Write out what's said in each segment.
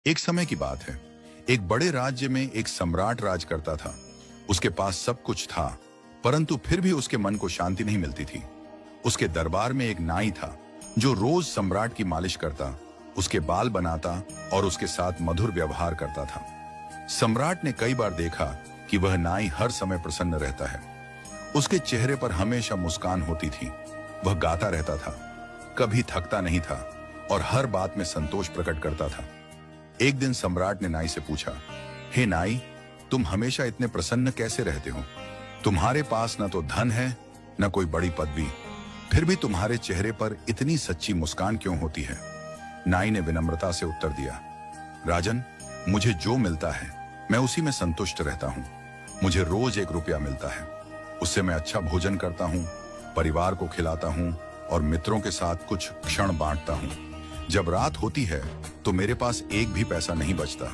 एक समय की बात है। एक बड़े राज्य में एक सम्राट राज करता था। उसके पास सब कुछ था, परंतु फिर भी उसके मन को शांति नहीं मिलती थी। उसके दरबार में एक नाई था जो रोज सम्राट की मालिश करता, उसके बाल बनाता और उसके साथ मधुर व्यवहार करता था। सम्राट ने कई बार देखा कि वह नाई हर समय प्रसन्न रहता है। उसके चेहरे पर हमेशा मुस्कान होती थी। वह गाता रहता था, कभी थकता नहीं था और हर बात में संतोष प्रकट करता था। एक दिन सम्राट ने नाई से पूछा, हे नाई, तुम हमेशा इतने प्रसन्न कैसे रहते हो? तुम्हारे पास न तो धन है न कोई बड़ी पदवी, फिर भी तुम्हारे चेहरे पर इतनी सच्ची मुस्कान क्यों होती है? नाई ने विनम्रता से उत्तर दिया, राजन, मुझे जो मिलता है मैं उसी में संतुष्ट रहता हूँ। मुझे रोज 1 रुपया मिलता है, उससे मैं अच्छा भोजन करता हूँ, परिवार को खिलाता हूँ और मित्रों के साथ कुछ क्षण बांटता हूँ। जब रात होती है तो मेरे पास एक भी पैसा नहीं बचता,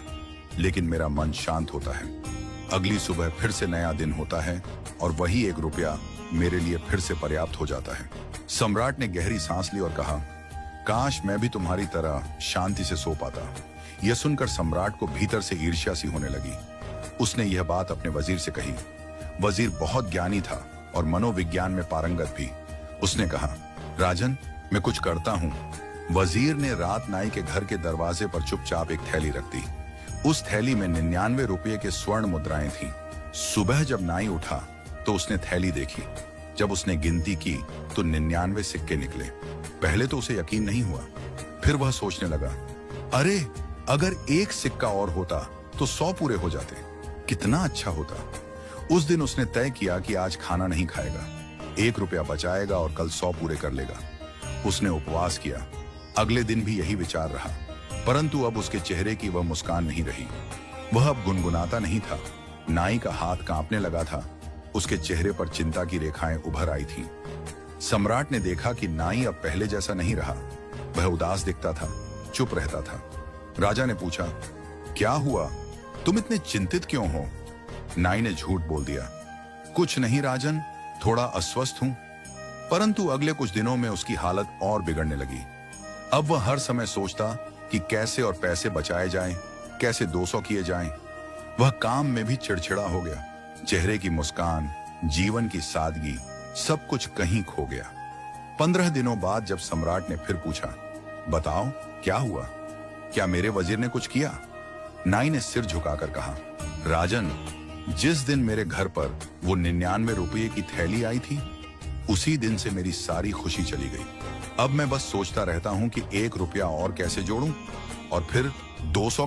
लेकिन मेरा मन शांत होता है। अगली सुबह फिर से नया दिन होता है और वही 1 रुपया मेरे लिए फिर से पर्याप्त हो जाता है। सम्राट ने गहरी सांस ली और कहा, काश मैं भी तुम्हारी तरह शांति से सो पाता। यह सुनकर सम्राट को भीतर से ईर्ष्या सी होने लगी। उसने यह बात अपने वजीर से कही। वजीर बहुत ज्ञानी था और मनोविज्ञान में पारंगत भी। उसने कहा, राजन, मैं कुछ करता हूँ। वजीर ने रात नाई के घर के दरवाजे पर चुपचाप एक थैली रख दी। उस थैली में 99 रुपये के स्वर्ण मुद्राएं थीं। सुबह जब नाई उठा तो उसने थैली देखी। जब उसने गिनती की तो 99 सिक्के निकले। पहले तो उसे यकीन नहीं हुआ। फिर वह सोचने लगा, अरे, अगर एक सिक्का और होता तो 100 पूरे हो जाते। कितना अच्छा होता। उस दिन उसने तय किया कि आज खाना नहीं खाएगा, 1 रुपया बचाएगा और कल 100 पूरे कर लेगा। उसने उपवास किया। अगले दिन भी यही विचार रहा, परंतु अब उसके चेहरे की वह मुस्कान नहीं रही। वह अब गुनगुनाता नहीं था। नाई का हाथ कांपने लगा था। उसके चेहरे पर चिंता की रेखाएं उभर आई थीं। सम्राट ने देखा कि नाई अब पहले जैसा नहीं रहा। वह उदास दिखता था, चुप रहता था। राजा ने पूछा, क्या हुआ? तुम इतने चिंतित क्यों हो? नाई ने झूठ बोल दिया, कुछ नहीं राजन, थोड़ा अस्वस्थ हूं। परंतु अगले कुछ दिनों में उसकी हालत और बिगड़ने लगी। अब वह हर समय सोचता कि कैसे और पैसे बचाए जाएं, कैसे 200 किए जाएं। वह काम में भी चिड़चिड़ा हो गया। चेहरे की मुस्कान, जीवन की सादगी, सब कुछ कहीं खो गया। 15 दिनों बाद जब सम्राट ने फिर पूछा, बताओ क्या हुआ? क्या मेरे वजीर ने कुछ किया? नाई ने सिर झुकाकर कहा, राजन, जिस दिन मेरे घर पर वो 99 रुपये की थैली आई थी, उसी दिन से मेरी सारी खुशी चली गई। अब मैं बस सोचता रहता हूं कि 1 रुपया और कैसे जोड़ूं और फिर 200